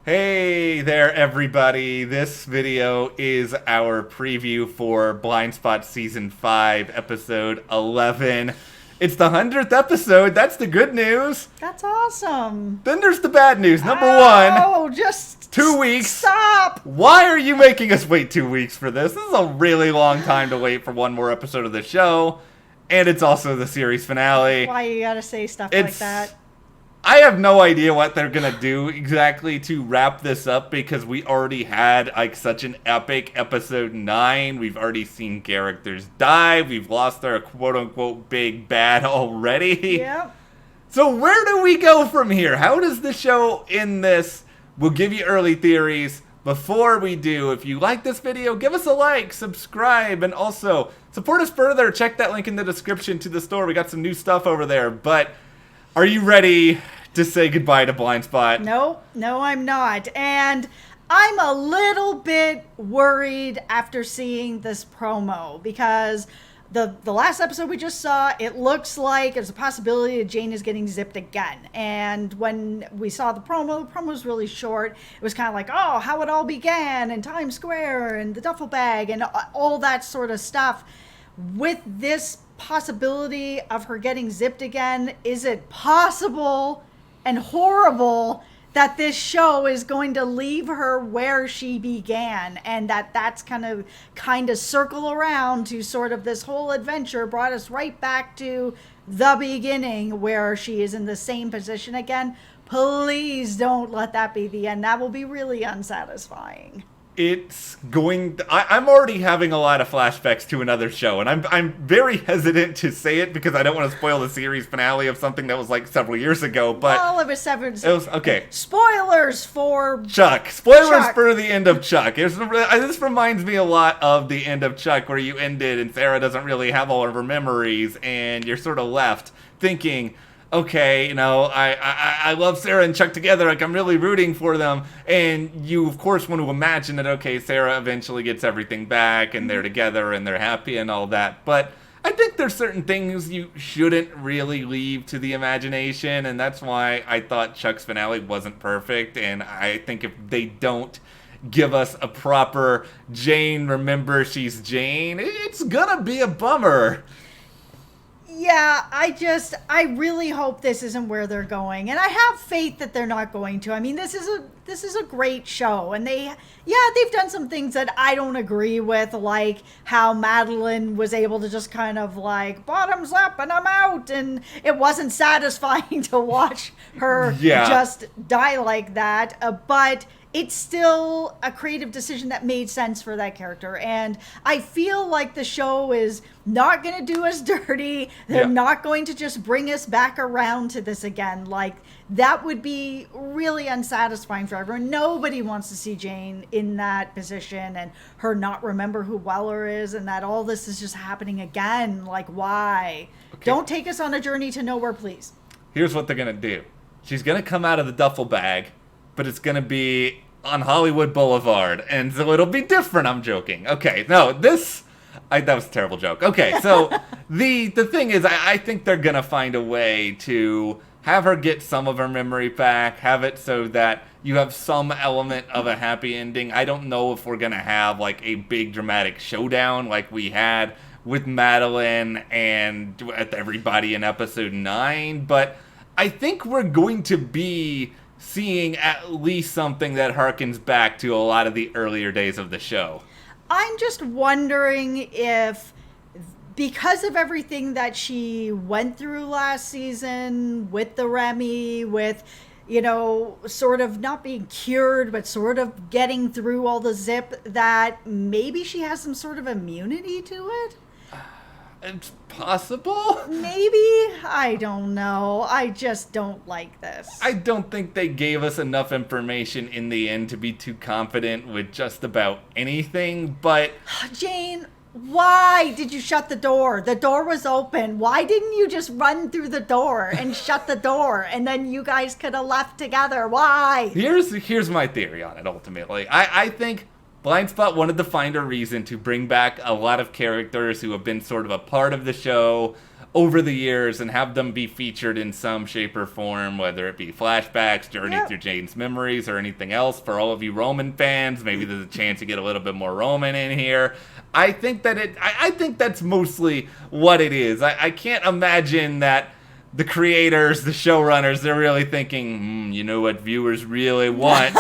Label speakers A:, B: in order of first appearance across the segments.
A: Hey there, everybody. This video is our preview for Blindspot Season 5, Episode 11. It's the 100th episode. That's the good news.
B: That's awesome.
A: Then there's the bad news. Number one.
B: Oh, just
A: 2 weeks.
B: Stop.
A: Why are you making us wait 2 weeks for this? This is a really long time to wait for one more episode of the show. And it's also the series finale.
B: Why you gotta say stuff like that?
A: I have no idea what they're gonna do exactly to wrap this up because we already had like such an epic episode 9. We've already seen characters die. We've lost our quote-unquote big bad already.
B: Yep.
A: So where do we go from here? How does the show end this? We'll give you early theories. Before we do, if you like this video, give us a like, subscribe, and also support us further. Check that link in the description to the store. We got some new stuff over there. But are you ready to say goodbye to Blindspot?
B: No, I'm not. And I'm a little bit worried after seeing this promo because the last episode we just saw, it looks like there's a possibility that Jane is getting zipped again. And when we saw the promo was really short. It was kind of like, oh, how it all began in Times Square and the duffel bag and all that sort of stuff. With this possibility of her getting zipped again, is it possible and horrible that this show is going to leave her where she began, and that's kind of circle around to sort of this whole adventure brought us right back to the beginning where she is in the same position again? Please don't let that be the end. That will be really unsatisfying.
A: It's going... I'm already having a lot of flashbacks to another show, and I'm very hesitant to say it because I don't want to spoil the series finale of something that was like several years ago, but...
B: Well, it was seven...
A: It was... Okay.
B: Spoilers for...
A: Chuck. Spoilers
B: Chuck.
A: for the end of Chuck. This reminds me a lot of the end of Chuck, where you ended and Sarah doesn't really have all of her memories, and you're sort of left thinking... Okay, you know, I love Sarah and Chuck together, like I'm really rooting for them, and you of course want to imagine that, okay, Sarah eventually gets everything back, and they're together, and they're happy, and all that, but I think there's certain things you shouldn't really leave to the imagination, and that's why I thought Chuck's finale wasn't perfect, and I think if they don't give us a proper Jane, remember she's Jane, it's gonna be a bummer.
B: Yeah, I really hope this isn't where they're going, and I have faith that they're not going to. I mean, this is a great show, and they've done some things that I don't agree with, like how Madeline was able to just kind of like bottoms up and I'm out, and it wasn't satisfying to watch her just die like that, but it's still a creative decision that made sense for that character. And I feel like the show is not going to do us dirty. They're not going to just bring us back around to this again. Like, that would be really unsatisfying for everyone. Nobody wants to see Jane in that position and her not remember who Weller is and that all this is just happening again. Like, why? Okay. Don't take us on a journey to nowhere, please.
A: Here's what they're going to do. She's going to come out of the duffel bag, but it's going to be on Hollywood Boulevard, and so it'll be different. I'm joking. Okay, no, that was a terrible joke. Okay, so the thing is, I think they're going to find a way to have her get some of her memory back, have it so that you have some element of a happy ending. I don't know if we're going to have like a big dramatic showdown like we had with Madeline and with everybody in episode 9, but I think we're going to be seeing at least something that harkens back to a lot of the earlier days of the show.
B: I'm just wondering if, because of everything that she went through last season with the Remy, with, you know, sort of not being cured, but sort of getting through all the zip, that maybe she has some sort of immunity to it?
A: It's possible.
B: Maybe. I don't know. I just don't like this.
A: I don't think they gave us enough information in the end to be too confident with just about anything, but...
B: Jane, why did you shut the door? The door was open. Why didn't you just run through the door and shut the door, and then you guys could have left together? Why?
A: Here's my theory on it, ultimately. I think Blindspot wanted to find a reason to bring back a lot of characters who have been sort of a part of the show over the years and have them be featured in some shape or form, whether it be flashbacks, journey through Jane's memories, or anything else. For all of you Roman fans, maybe there's a chance to get a little bit more Roman in here. I think that's mostly what it is. I can't imagine that the creators, the showrunners, they're really thinking, you know what viewers really want?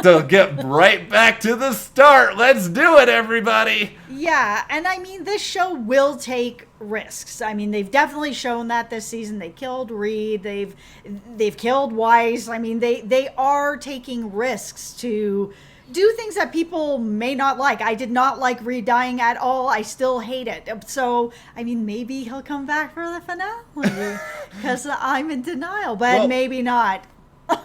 A: To get right back to the start. Let's do it, everybody.
B: Yeah, and I mean, this show will take risks. I mean, they've definitely shown that this season. They killed Reed. They've killed Weiss. I mean, they are taking risks to do things that people may not like. I did not like Reed dying at all. I still hate it. So, I mean, maybe he'll come back for the finale because I'm in denial, but maybe not.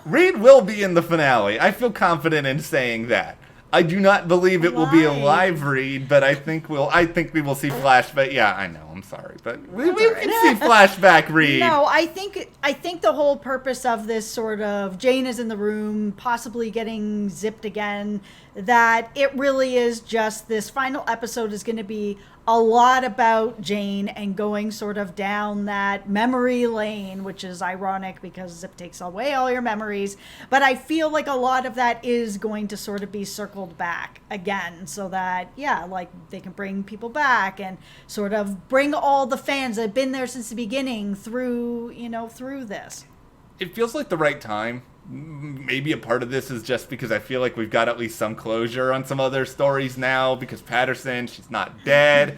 A: Reed will be in the finale. I feel confident in saying that. I do not believe it will be a live Reed, but I think we will see Flashback. Yeah, I know. I'm sorry, but we can see Flashback Reed.
B: No, I think the whole purpose of this sort of Jane is in the room, possibly getting zipped again, that it really is just this final episode is going to be a lot about Jane and going sort of down that memory lane, which is ironic because Zip takes away all your memories. But I feel like a lot of that is going to sort of be circled back again so that, like they can bring people back and sort of bring all the fans that have been there since the beginning through this.
A: It feels like the right time. Maybe a part of this is just because I feel like we've got at least some closure on some other stories now because Patterson, she's not dead.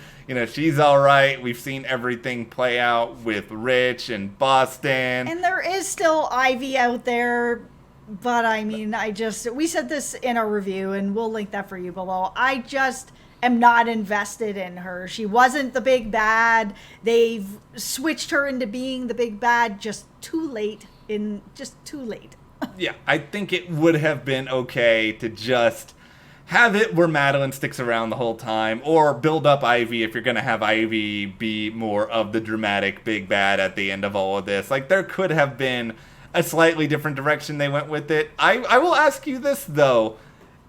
A: She's all right. We've seen everything play out with Rich and Boston.
B: And there is still Ivy out there, but I mean, we said this in our review and we'll link that for you below. I just am not invested in her. She wasn't the big bad. They've switched her into being the big bad just too late.
A: Yeah, I think it would have been okay to just have it where Madeline sticks around the whole time, or build up Ivy if you're going to have Ivy be more of the dramatic big bad at the end of all of this. Like, there could have been a slightly different direction they went with it. I will ask you this, though.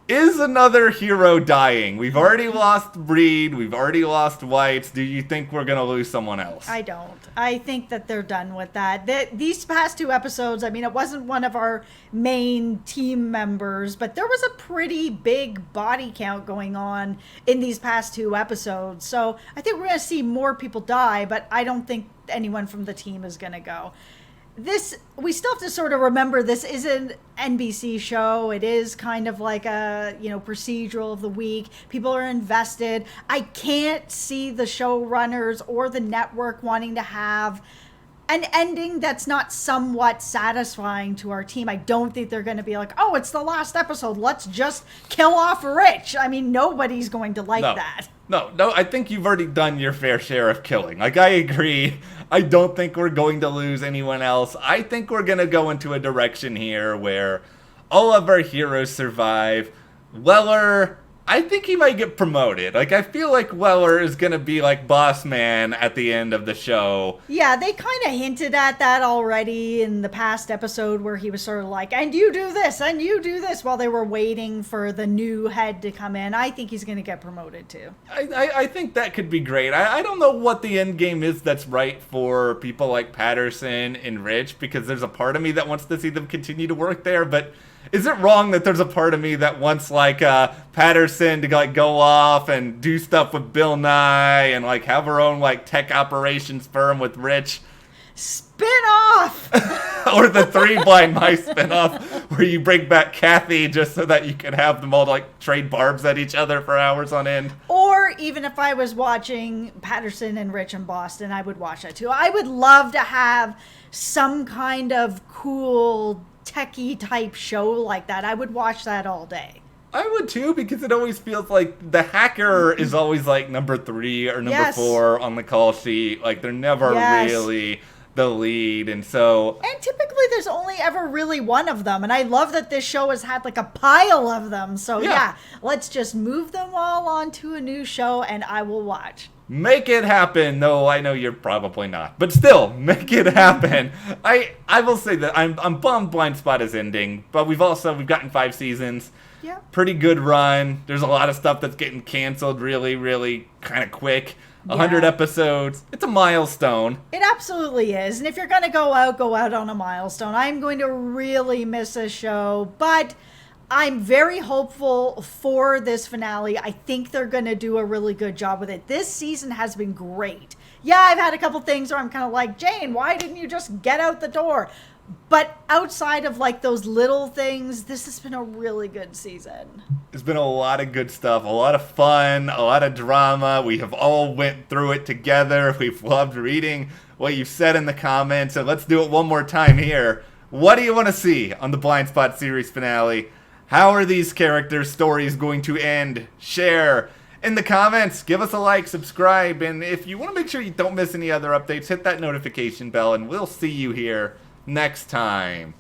A: Is another hero dying? We've already lost Reed. We've already lost Whites. Do you think we're going to lose someone else?
B: I don't. I think that they're done with that. These past two episodes, I mean, it wasn't one of our main team members, but there was a pretty big body count going on in these past two episodes. So I think we're going to see more people die, but I don't think anyone from the team is going to go. We still have to sort of remember this is an NBC show. It is kind of like a, procedural of the week. People are invested. I can't see the showrunners or the network wanting to have an ending that's not somewhat satisfying to our team. I don't think they're going to be like, oh, it's the last episode. Let's just kill off Rich. I mean, nobody's going to like that.
A: No, I think you've already done your fair share of killing. Like, I agree. I don't think we're going to lose anyone else. I think we're going to go into a direction here where all of our heroes survive. Weller, I think he might get promoted. Like, I feel like Weller is going to be like boss man at the end of the show.
B: Yeah, they kind of hinted at that already in the past episode where he was sort of like, and you do this, and you do this, while they were waiting for the new head to come in. I think he's going to get promoted too.
A: I think that could be great. I don't know what the end game is that's right for people like Patterson and Rich, because there's a part of me that wants to see them continue to work there, but is it wrong that there's a part of me that wants, like, Patterson to, like, go off and do stuff with Bill Nye and, like, have her own, like, tech operations firm with Rich?
B: Spin off!
A: Or the Three Blind Mice spin-off where you bring back Kathy just so that you can have them all, like, trade barbs at each other for hours on end.
B: Or even if I was watching Patterson and Rich in Boston, I would watch that too. I would love to have some kind of cool techie type show like that. I would watch that all day.
A: I would too, because it always feels like the hacker is always like number 3 or number 4 on the call sheet. Like, they're never really the lead, and typically
B: there's only ever really one of them, and I love that this show has had like a pile of them. So let's just move them all onto a new show and I will watch.
A: Make it happen. No, I know you're probably not, but still, make it happen. I will say that I'm bummed Blindspot is ending, but we've gotten 5 seasons.
B: Yeah.
A: Pretty good run. There's a lot of stuff that's getting canceled really, really kind of quick. 100
B: Yeah.
A: episodes. It's a milestone.
B: It absolutely is. And if you're going to go out on a milestone. I'm going to really miss this show, but I'm very hopeful for this finale. I think they're going to do a really good job with it. This season has been great. Yeah, I've had a couple things where I'm kind of like, Jane, why didn't you just get out the door? But outside of like those little things, this has been a really good season.
A: There's been a lot of good stuff, a lot of fun, a lot of drama. We have all went through it together. We've loved reading what you've said in the comments. And let's do it one more time here. What do you want to see on the Blindspot series finale? How are these characters' stories going to end? Share in the comments. Give us a like, subscribe, and if you want to make sure you don't miss any other updates, hit that notification bell, and we'll see you here next time.